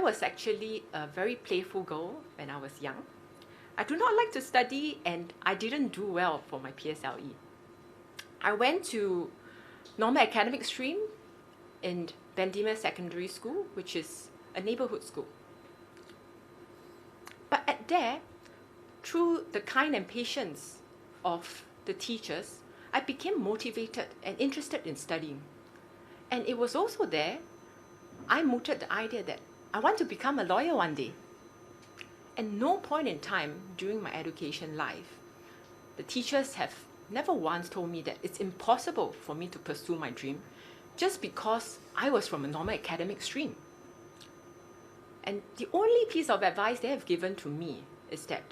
was actually a very playful girl when I was young. I do not like to study and I didn't do well for my PSLE. I went to normal academic stream in Bendemeer Secondary School, which is a neighborhood school. But at there, through the kind and patience of the teachers, I became motivated and interested in studying. And it was also there I mooted the idea that I want to become a lawyer one day. At no point in time during my education life, the teachers have never once told me that it's impossible for me to pursue my dream just because I was from a normal academic stream. And the only piece of advice they have given to me is that,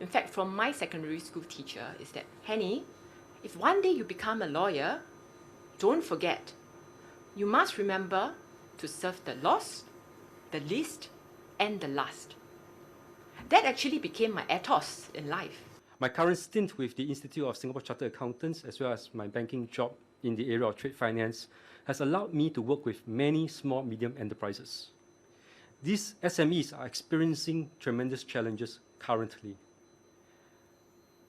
in fact, from my secondary school teacher, is that, Henny, if one day you become a lawyer, don't forget, you must remember to serve the lost, the least, and the last. That actually became my ethos in life. My current stint with the Institute of Singapore Chartered Accountants, as well as my banking job in the area of trade finance, has allowed me to work with many small, medium enterprises. These SMEs are experiencing tremendous challenges currently.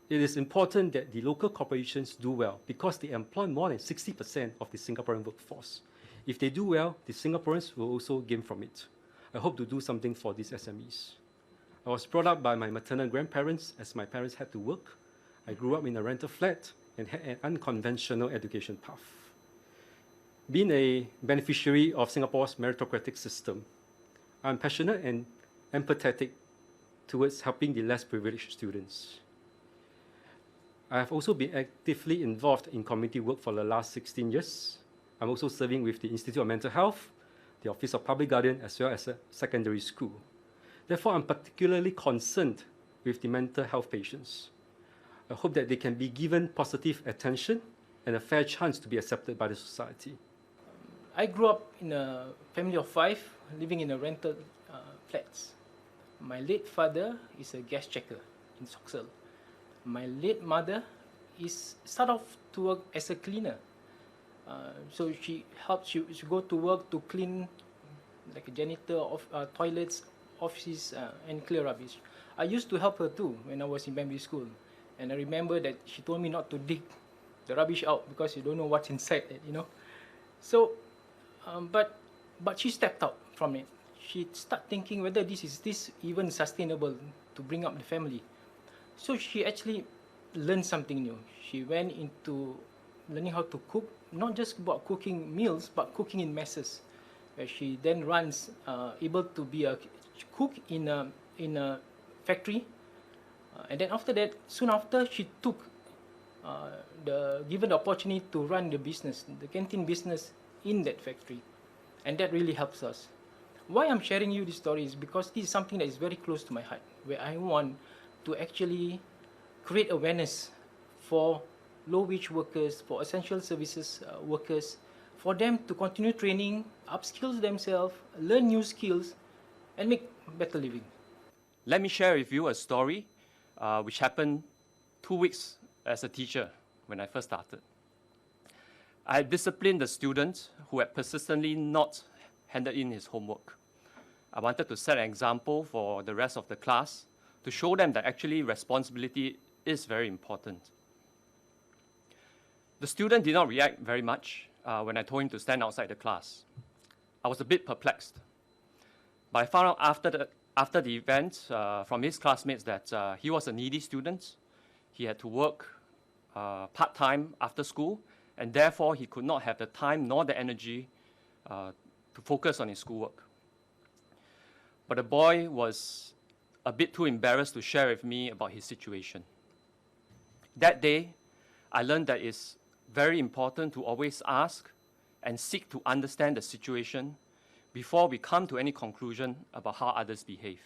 It is important that the local corporations do well because they employ more than 60% of the Singaporean workforce. If they do well, the Singaporeans will also gain from it. I hope to do something for these SMEs. I was brought up by my maternal grandparents as my parents had to work. I grew up in a rental flat and had an unconventional education path. Being a beneficiary of Singapore's meritocratic system, I'm passionate and empathetic towards helping the less privileged students. I have also been actively involved in community work for the last 16 years. I'm also serving with the Institute of Mental Health, the Office of Public Guardian, as well as a secondary school. Therefore, I'm particularly concerned with the mental health patients. I hope that they can be given positive attention and a fair chance to be accepted by the society. I grew up in a family of 5, living in a rental flats. My late father is a gas checker in Soxal. My late mother started off to work as a cleaner. So she go to work to clean, like a janitor of toilets, offices, and clear rubbish. I used to help her too when I was in primary school. And I remember that she told me not to dig the rubbish out because you don't know what's inside it, you know. So, but she stepped out from it. She started thinking whether this is even sustainable to bring up the family. So she actually learned something new. She went into learning how to cook, not just about cooking meals, but cooking in messes, where she then runs, able to be a cook in a factory. And then after that, soon after, she took given the opportunity to run the business, the canteen business in that factory. And that really helps us. Why I'm sharing you this story is because this is something that is very close to my heart, where I want to actually create awareness for low-wage workers, for essential services workers, for them to continue training, upskill themselves, learn new skills, and make better living. Let me share with you a story which happened 2 weeks as a teacher when I first started. I had disciplined the student who had persistently not handed in his homework. I wanted to set an example for the rest of the class to show them that actually responsibility is very important. The student did not react very much when I told him to stand outside the class. I was a bit perplexed. But I found out after the event from his classmates that he was a needy student. He had to work part-time after school, and therefore he could not have the time nor the energy to focus on his schoolwork. But the boy was a bit too embarrassed to share with me about his situation. That day, I learned that it's very important to always ask and seek to understand the situation before we come to any conclusion about how others behave.